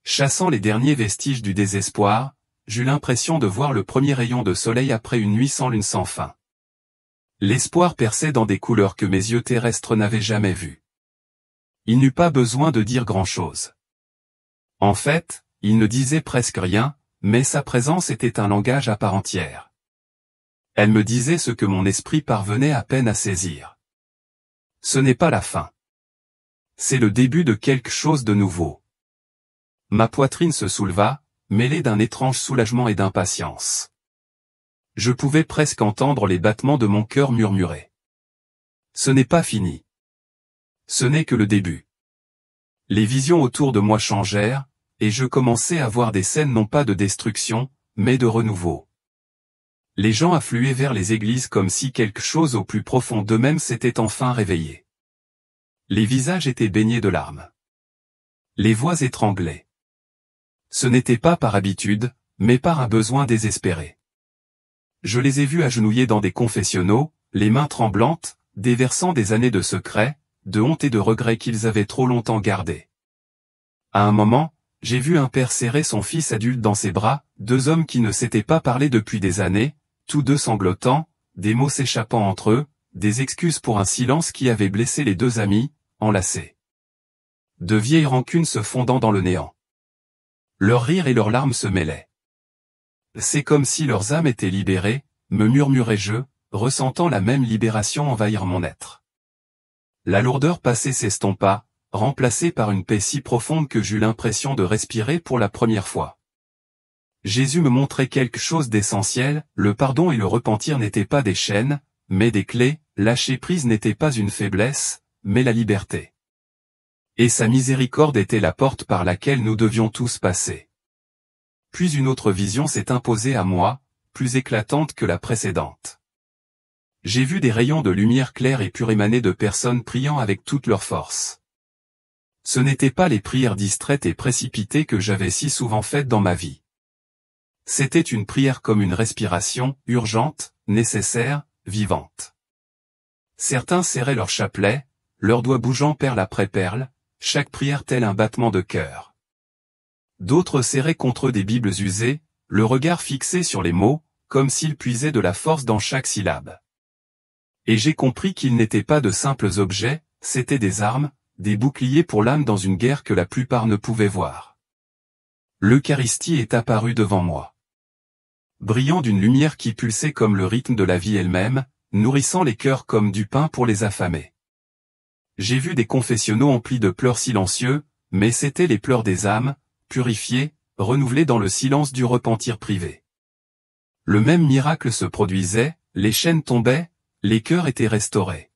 Chassant les derniers vestiges du désespoir, j'eus l'impression de voir le premier rayon de soleil après une nuit sans lune sans fin. L'espoir perçait dans des couleurs que mes yeux terrestres n'avaient jamais vues. Il n'eut pas besoin de dire grand-chose. En fait, il ne disait presque rien, mais sa présence était un langage à part entière. Elle me disait ce que mon esprit parvenait à peine à saisir. Ce n'est pas la fin. C'est le début de quelque chose de nouveau. Ma poitrine se souleva, mêlée d'un étrange soulagement et d'impatience. Je pouvais presque entendre les battements de mon cœur murmurer. Ce n'est pas fini. Ce n'est que le début. Les visions autour de moi changèrent, et je commençais à voir des scènes non pas de destruction, mais de renouveau. Les gens affluaient vers les églises comme si quelque chose au plus profond d'eux-mêmes s'était enfin réveillé. Les visages étaient baignés de larmes. Les voix étranglaient. Ce n'était pas par habitude, mais par un besoin désespéré. Je les ai vus agenouillés dans des confessionnaux, les mains tremblantes, déversant des années de secrets, de honte et de regrets qu'ils avaient trop longtemps gardés. À un moment, j'ai vu un père serrer son fils adulte dans ses bras, deux hommes qui ne s'étaient pas parlé depuis des années, tous deux sanglotants, des mots s'échappant entre eux, des excuses pour un silence qui avait blessé les deux amis, enlacés. De vieilles rancunes se fondant dans le néant. Leurs rires et leurs larmes se mêlaient. C'est comme si leurs âmes étaient libérées, me murmurai-je, ressentant la même libération envahir mon être. La lourdeur passée s'estompa, remplacée par une paix si profonde que j'eus l'impression de respirer pour la première fois. Jésus me montrait quelque chose d'essentiel, le pardon et le repentir n'étaient pas des chaînes, mais des clés, lâcher prise n'était pas une faiblesse, mais la liberté. Et sa miséricorde était la porte par laquelle nous devions tous passer. Puis une autre vision s'est imposée à moi, plus éclatante que la précédente. J'ai vu des rayons de lumière claire et pure émaner de personnes priant avec toute leur force. Ce n'étaient pas les prières distraites et précipitées que j'avais si souvent faites dans ma vie. C'était une prière comme une respiration, urgente, nécessaire, vivante. Certains serraient leur chapelet, leurs doigts bougeant perle après perle, chaque prière tel un battement de cœur. D'autres serraient contre eux des bibles usées, le regard fixé sur les mots, comme s'ils puisaient de la force dans chaque syllabe. Et j'ai compris qu'ils n'étaient pas de simples objets, c'étaient des armes, des boucliers pour l'âme dans une guerre que la plupart ne pouvaient voir. L'Eucharistie est apparue devant moi. Brillant d'une lumière qui pulsait comme le rythme de la vie elle-même, nourrissant les cœurs comme du pain pour les affamés. J'ai vu des confessionnaux emplis de pleurs silencieux, mais c'étaient les pleurs des âmes, purifiées, renouvelées dans le silence du repentir privé. Le même miracle se produisait, les chaînes tombaient, les cœurs étaient restaurés.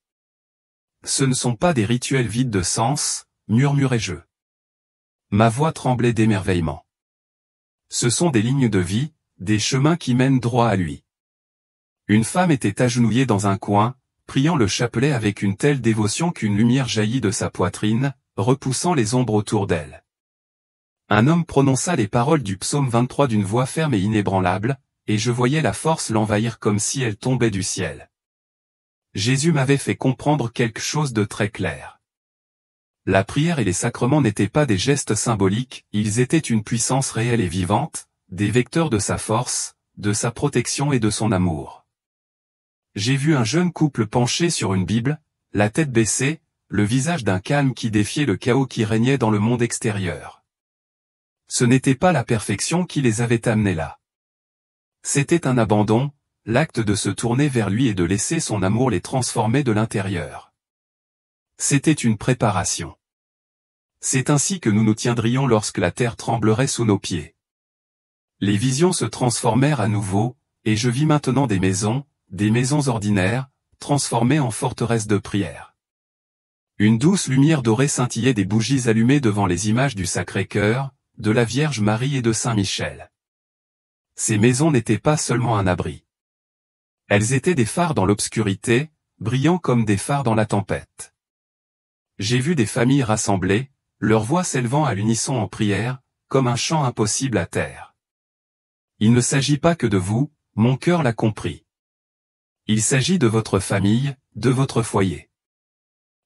Ce ne sont pas des rituels vides de sens, murmurai-je. Ma voix tremblait d'émerveillement. Ce sont des lignes de vie, des chemins qui mènent droit à lui. Une femme était agenouillée dans un coin, priant le chapelet avec une telle dévotion qu'une lumière jaillit de sa poitrine, repoussant les ombres autour d'elle. Un homme prononça les paroles du psaume 23 d'une voix ferme et inébranlable, et je voyais la force l'envahir comme si elle tombait du ciel. Jésus m'avait fait comprendre quelque chose de très clair. La prière et les sacrements n'étaient pas des gestes symboliques, ils étaient une puissance réelle et vivante, des vecteurs de sa force, de sa protection et de son amour. J'ai vu un jeune couple penché sur une Bible, la tête baissée, le visage d'un calme qui défiait le chaos qui régnait dans le monde extérieur. Ce n'était pas la perfection qui les avait amenés là. C'était un abandon, l'acte de se tourner vers lui et de laisser son amour les transformer de l'intérieur. C'était une préparation. C'est ainsi que nous nous tiendrions lorsque la terre tremblerait sous nos pieds. Les visions se transformèrent à nouveau, et je vis maintenant des maisons ordinaires, transformées en forteresses de prière. Une douce lumière dorée scintillait des bougies allumées devant les images du Sacré-Cœur, de la Vierge Marie et de Saint Michel. Ces maisons n'étaient pas seulement un abri. Elles étaient des phares dans l'obscurité, brillant comme des phares dans la tempête. J'ai vu des familles rassemblées, leurs voix s'élevant à l'unisson en prière, comme un chant impossible à taire. Il ne s'agit pas que de vous, mon cœur l'a compris. Il s'agit de votre famille, de votre foyer.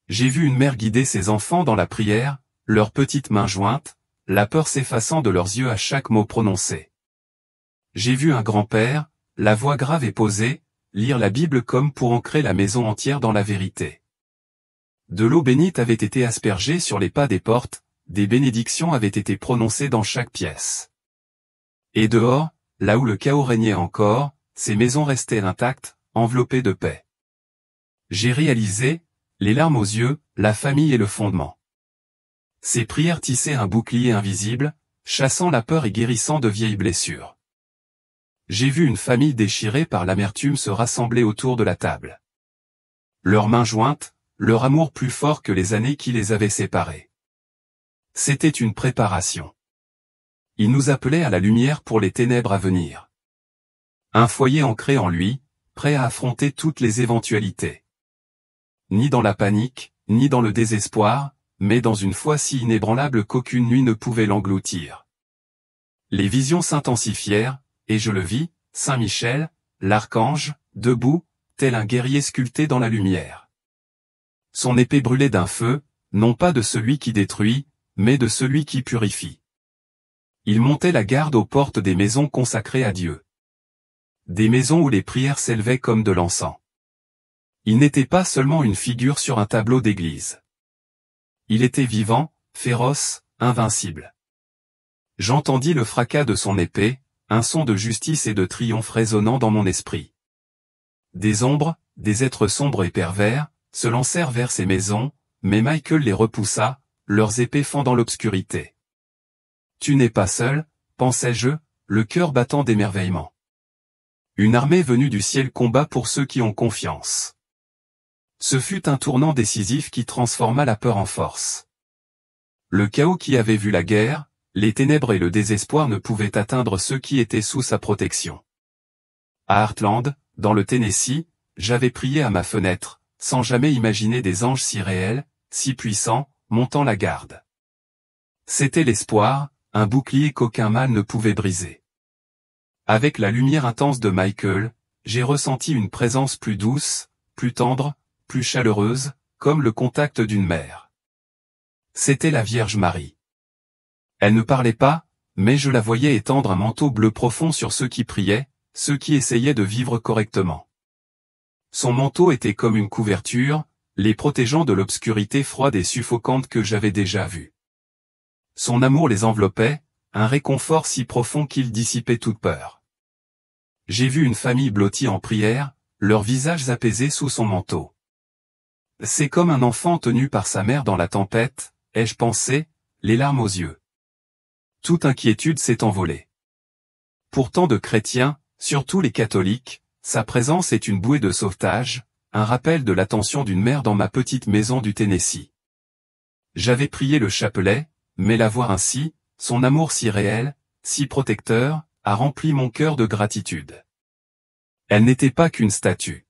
J'ai vu une mère guider ses enfants dans la prière, leurs petites mains jointes, la peur s'effaçant de leurs yeux à chaque mot prononcé. J'ai vu un grand-père, la voix grave et posée, lire la Bible comme pour ancrer la maison entière dans la vérité. De l'eau bénite avait été aspergée sur les pas des portes, des bénédictions avaient été prononcées dans chaque pièce. Et dehors, là où le chaos régnait encore, ces maisons restaient intactes, enveloppées de paix. J'ai réalisé, les larmes aux yeux, la famille et le fondement. Ces prières tissaient un bouclier invisible, chassant la peur et guérissant de vieilles blessures. J'ai vu une famille déchirée par l'amertume se rassembler autour de la table. Leurs mains jointes, leur amour plus fort que les années qui les avaient séparés. C'était une préparation. Il nous appelait à la lumière pour les ténèbres à venir. Un foyer ancré en lui, prêt à affronter toutes les éventualités. Ni dans la panique, ni dans le désespoir, mais dans une foi si inébranlable qu'aucune nuit ne pouvait l'engloutir. Les visions s'intensifièrent, et je le vis, Saint Michel, l'archange, debout, tel un guerrier sculpté dans la lumière. Son épée brûlait d'un feu, non pas de celui qui détruit, mais de celui qui purifie. Il montait la garde aux portes des maisons consacrées à Dieu. Des maisons où les prières s'élevaient comme de l'encens. Il n'était pas seulement une figure sur un tableau d'église. Il était vivant, féroce, invincible. J'entendis le fracas de son épée, un son de justice et de triomphe résonnant dans mon esprit. Des ombres, des êtres sombres et pervers, se lancèrent vers ces maisons, mais Michael les repoussa, leurs épées fendant l'obscurité. Tu n'es pas seul, pensai-je, le cœur battant d'émerveillement. Une armée venue du ciel combat pour ceux qui ont confiance. Ce fut un tournant décisif qui transforma la peur en force. Le chaos qui avait vu la guerre, les ténèbres et le désespoir ne pouvaient atteindre ceux qui étaient sous sa protection. À Heartland, dans le Tennessee, j'avais prié à ma fenêtre, sans jamais imaginer des anges si réels, si puissants, montant la garde. C'était l'espoir, un bouclier qu'aucun mal ne pouvait briser. Avec la lumière intense de Michael, j'ai ressenti une présence plus douce, plus tendre, plus chaleureuse, comme le contact d'une mère. C'était la Vierge Marie. Elle ne parlait pas, mais je la voyais étendre un manteau bleu profond sur ceux qui priaient, ceux qui essayaient de vivre correctement. Son manteau était comme une couverture, les protégeant de l'obscurité froide et suffocante que j'avais déjà vue. Son amour les enveloppait, un réconfort si profond qu'il dissipait toute peur. J'ai vu une famille blottie en prière, leurs visages apaisés sous son manteau. C'est comme un enfant tenu par sa mère dans la tempête, ai-je pensé, les larmes aux yeux. Toute inquiétude s'est envolée. Pour tant de chrétiens, surtout les catholiques, sa présence est une bouée de sauvetage, un rappel de l'attention d'une mère dans ma petite maison du Tennessee. J'avais prié le chapelet, mais la voir ainsi, son amour si réel, si protecteur, a rempli mon cœur de gratitude. Elle n'était pas qu'une statue.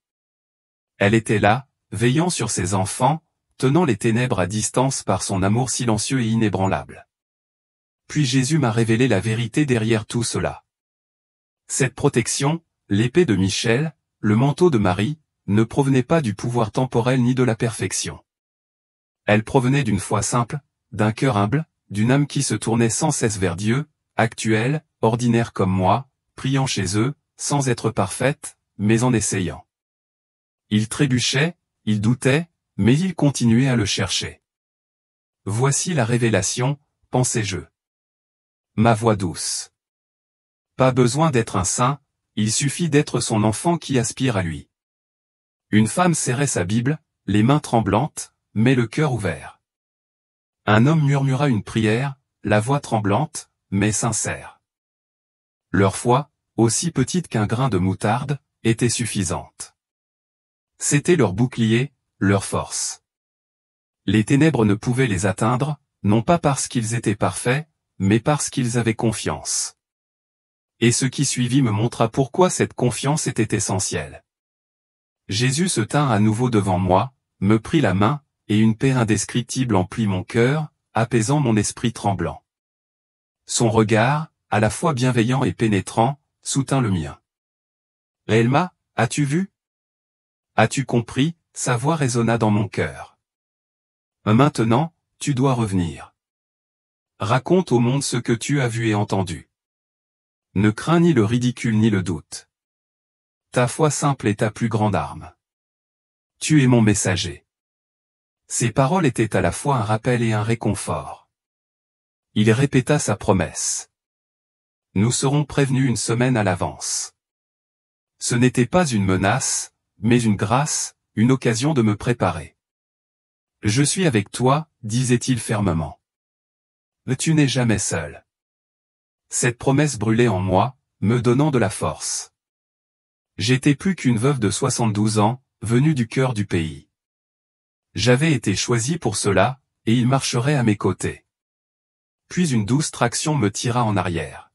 Elle était là, veillant sur ses enfants, tenant les ténèbres à distance par son amour silencieux et inébranlable. Puis Jésus m'a révélé la vérité derrière tout cela. Cette protection, l'épée de Michel, le manteau de Marie, ne provenaient pas du pouvoir temporel ni de la perfection. Elle provenait d'une foi simple, d'un cœur humble, d'une âme qui se tournait sans cesse vers Dieu, actuelle, ordinaire comme moi, priant chez eux, sans être parfaite, mais en essayant. Il trébuchait, il doutait, mais il continuait à le chercher. Voici la révélation, pensais-je. Ma voix douce. Pas besoin d'être un saint, il suffit d'être son enfant qui aspire à lui. Une femme serrait sa Bible, les mains tremblantes, mais le cœur ouvert. Un homme murmura une prière, la voix tremblante, mais sincère. Leur foi, aussi petite qu'un grain de moutarde, était suffisante. C'était leur bouclier, leur force. Les ténèbres ne pouvaient les atteindre, non pas parce qu'ils étaient parfaits, mais parce qu'ils avaient confiance. Et ce qui suivit me montra pourquoi cette confiance était essentielle. Jésus se tint à nouveau devant moi, me prit la main, et une paix indescriptible emplit mon cœur, apaisant mon esprit tremblant. Son regard, à la fois bienveillant et pénétrant, soutint le mien. « Elma, as-tu vu? As-tu compris ?» Sa voix résonna dans mon cœur. « Maintenant, tu dois revenir. Raconte au monde ce que tu as vu et entendu. Ne crains ni le ridicule ni le doute. Ta foi simple est ta plus grande arme. Tu es mon messager. » Ces paroles étaient à la fois un rappel et un réconfort. Il répéta sa promesse. Nous serons prévenus une semaine à l'avance. Ce n'était pas une menace, mais une grâce, une occasion de me préparer. Je suis avec toi, disait-il fermement. Tu n'es jamais seul. Cette promesse brûlait en moi, me donnant de la force. J'étais plus qu'une veuve de 72 ans, venue du cœur du pays. J'avais été choisi pour cela, et il marcherait à mes côtés. Puis une douce traction me tira en arrière.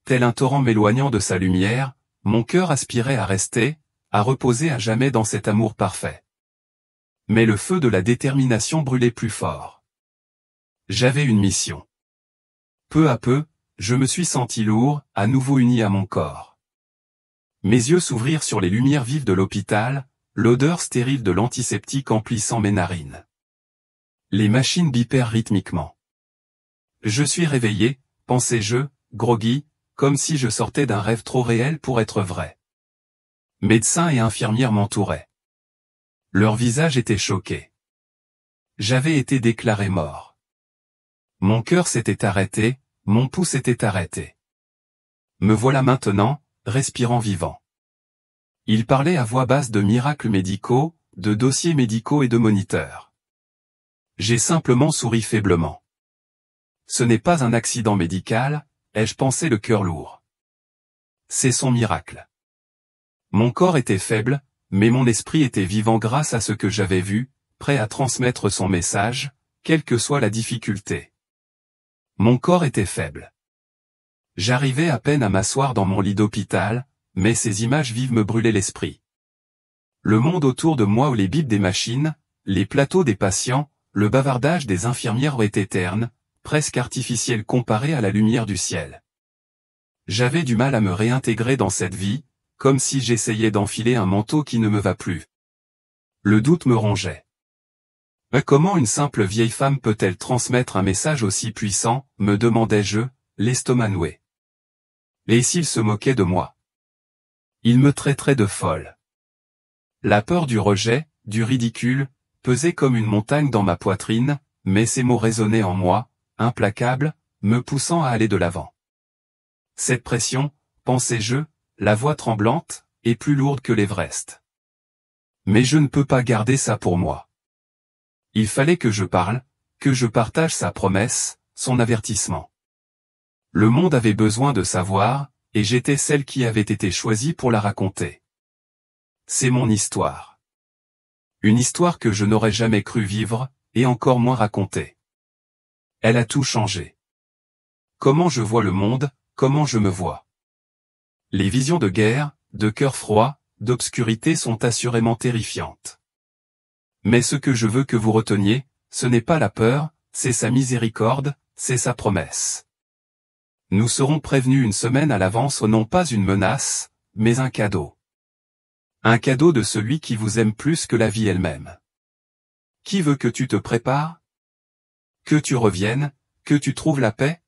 Tel un torrent m'éloignant de sa lumière, mon cœur aspirait à rester, à reposer à jamais dans cet amour parfait. Mais le feu de la détermination brûlait plus fort. J'avais une mission. Peu à peu, je me suis senti lourd, à nouveau uni à mon corps. Mes yeux s'ouvrirent sur les lumières vives de l'hôpital, l'odeur stérile de l'antiseptique emplissant mes narines. Les machines bipèrent rythmiquement. Je suis réveillé, pensais-je, groggy, comme si je sortais d'un rêve trop réel pour être vrai. Médecins et infirmières m'entouraient. Leurs visages étaient choqués. J'avais été déclaré mort. Mon cœur s'était arrêté, mon pouls s'était arrêté. Me voilà maintenant, respirant vivant. Ils parlaient à voix basse de miracles médicaux, de dossiers médicaux et de moniteurs. J'ai simplement souri faiblement. Ce n'est pas un accident médical, ai-je pensé le cœur lourd. C'est son miracle. Mon corps était faible, mais mon esprit était vivant grâce à ce que j'avais vu, prêt à transmettre son message, quelle que soit la difficulté. Mon corps était faible. J'arrivais à peine à m'asseoir dans mon lit d'hôpital, mais ces images vives me brûlaient l'esprit. Le monde autour de moi, où les bips des machines, les plateaux des patients, le bavardage des infirmières étaient ternes, presque artificiels comparés à la lumière du ciel. J'avais du mal à me réintégrer dans cette vie, comme si j'essayais d'enfiler un manteau qui ne me va plus. Le doute me rongeait. Comment une simple vieille femme peut-elle transmettre un message aussi puissant, me demandais-je, l'estomac noué. Et s'il se moquait de moi? Il me traiterait de folle. La peur du rejet, du ridicule, pesait comme une montagne dans ma poitrine, mais ces mots résonnaient en moi, implacables, me poussant à aller de l'avant. Cette pression, pensais-je, la voix tremblante, est plus lourde que l'Everest. Mais je ne peux pas garder ça pour moi. Il fallait que je parle, que je partage sa promesse, son avertissement. Le monde avait besoin de savoir, et j'étais celle qui avait été choisie pour la raconter. C'est mon histoire. Une histoire que je n'aurais jamais cru vivre, et encore moins raconter. Elle a tout changé. Comment je vois le monde, comment je me vois. Les visions de guerre, de cœur froid, d'obscurité sont assurément terrifiantes. Mais ce que je veux que vous reteniez, ce n'est pas la peur, c'est sa miséricorde, c'est sa promesse. Nous serons prévenus une semaine à l'avance, non pas une menace, mais un cadeau. Un cadeau de celui qui vous aime plus que la vie elle-même. Qui veut que tu te prépares? Que tu reviennes, que tu trouves la paix?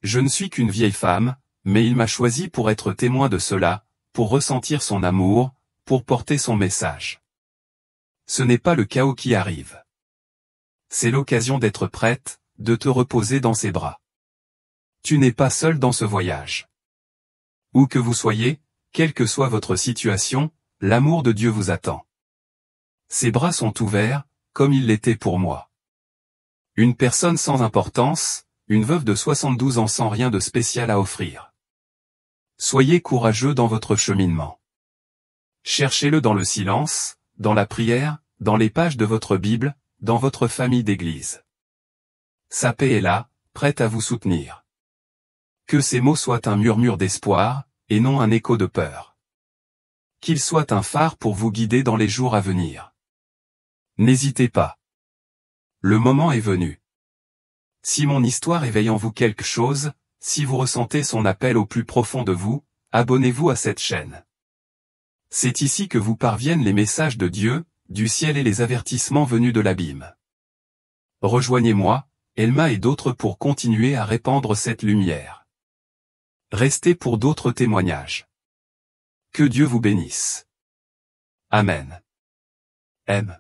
Je ne suis qu'une vieille femme, mais il m'a choisi pour être témoin de cela, pour ressentir son amour, pour porter son message. Ce n'est pas le chaos qui arrive. C'est l'occasion d'être prête, de te reposer dans ses bras. Tu n'es pas seul dans ce voyage. Où que vous soyez, quelle que soit votre situation, l'amour de Dieu vous attend. Ses bras sont ouverts, comme il l'était pour moi. Une personne sans importance, une veuve de 72 ans sans rien de spécial à offrir. Soyez courageux dans votre cheminement. Cherchez-le dans le silence, dans la prière, dans les pages de votre Bible, dans votre famille d'église. Sa paix est là, prête à vous soutenir. Que ces mots soient un murmure d'espoir, et non un écho de peur. Qu'ils soient un phare pour vous guider dans les jours à venir. N'hésitez pas. Le moment est venu. Si mon histoire éveille en vous quelque chose, si vous ressentez son appel au plus profond de vous, abonnez-vous à cette chaîne. C'est ici que vous parviennent les messages de Dieu, du ciel et les avertissements venus de l'abîme. Rejoignez-moi, Elma et d'autres pour continuer à répandre cette lumière. Restez pour d'autres témoignages. Que Dieu vous bénisse. Amen. M.